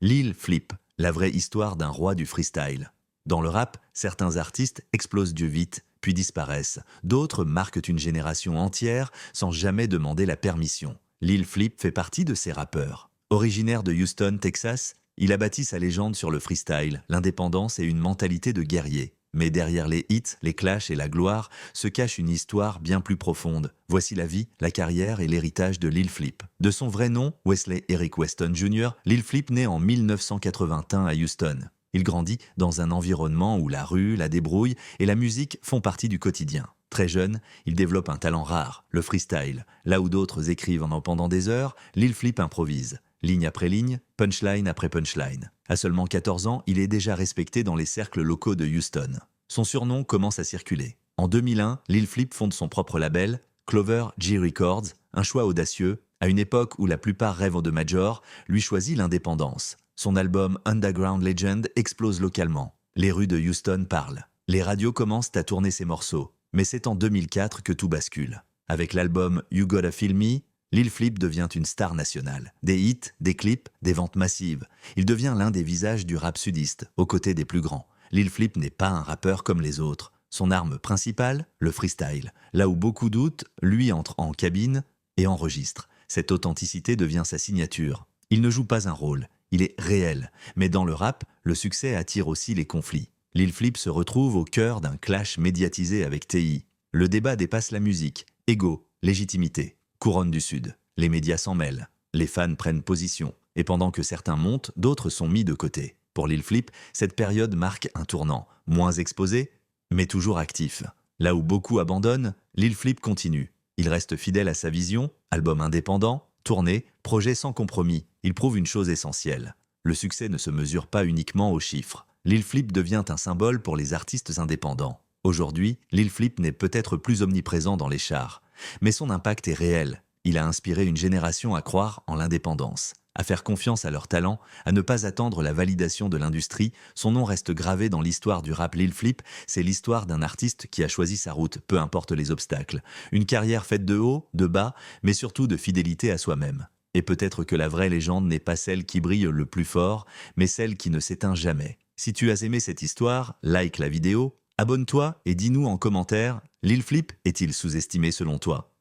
Lil Flip, la vraie histoire d'un roi du freestyle. Dans le rap, certains artistes explosent Dieu vite, puis disparaissent. D'autres marquent une génération entière sans jamais demander la permission. Lil Flip fait partie de ces rappeurs. Originaire de Houston, Texas, il a bâti sa légende sur le freestyle, l'indépendance et une mentalité de guerrier. Mais derrière les hits, les clashs et la gloire se cache une histoire bien plus profonde. Voici la vie, la carrière et l'héritage de Lil Flip. De son vrai nom, Wesley Eric Weston Jr., Lil Flip naît en 1981 à Houston. Il grandit dans un environnement où la rue, la débrouille et la musique font partie du quotidien. Très jeune, il développe un talent rare, le freestyle. Là où d'autres écrivent pendant des heures, Lil Flip improvise. Ligne après ligne, punchline après punchline. À seulement 14 ans, il est déjà respecté dans les cercles locaux de Houston. Son surnom commence à circuler. En 2001, Lil Flip fonde son propre label, Clover G Records, un choix audacieux. À une époque où la plupart rêvent de major, lui choisit l'indépendance. Son album Underground Legend explose localement. Les rues de Houston parlent. Les radios commencent à tourner ses morceaux. Mais c'est en 2004 que tout bascule. Avec l'album You Gotta Feel Me, Lil Flip devient une star nationale. Des hits, des clips, des ventes massives. Il devient l'un des visages du rap sudiste, aux côtés des plus grands. Lil Flip n'est pas un rappeur comme les autres. Son arme principale, le freestyle. Là où beaucoup doutent, lui entre en cabine et enregistre. Cette authenticité devient sa signature. Il ne joue pas un rôle, il est réel. Mais dans le rap, le succès attire aussi les conflits. Lil Flip se retrouve au cœur d'un clash médiatisé avec TI. Le débat dépasse la musique. Ego, légitimité. Couronne du Sud. Les médias s'en mêlent. Les fans prennent position. Et pendant que certains montent, d'autres sont mis de côté. Pour Lil Flip, cette période marque un tournant. Moins exposé, mais toujours actif. Là où beaucoup abandonnent, Lil Flip continue. Il reste fidèle à sa vision, album indépendant, tournée, projet sans compromis. Il prouve une chose essentielle. Le succès ne se mesure pas uniquement aux chiffres. Lil Flip devient un symbole pour les artistes indépendants. Aujourd'hui, Lil Flip n'est peut-être plus omniprésent dans les charts. Mais son impact est réel. Il a inspiré une génération à croire en l'indépendance, à faire confiance à leur talent, à ne pas attendre la validation de l'industrie. Son nom reste gravé dans l'histoire du rap. Lil Flip, c'est l'histoire d'un artiste qui a choisi sa route, peu importe les obstacles. Une carrière faite de haut, de bas, mais surtout de fidélité à soi-même. Et peut-être que la vraie légende n'est pas celle qui brille le plus fort, mais celle qui ne s'éteint jamais. Si tu as aimé cette histoire, like la vidéo, abonne-toi et dis-nous en commentaire, Lil Flip est-il sous-estimé selon toi ?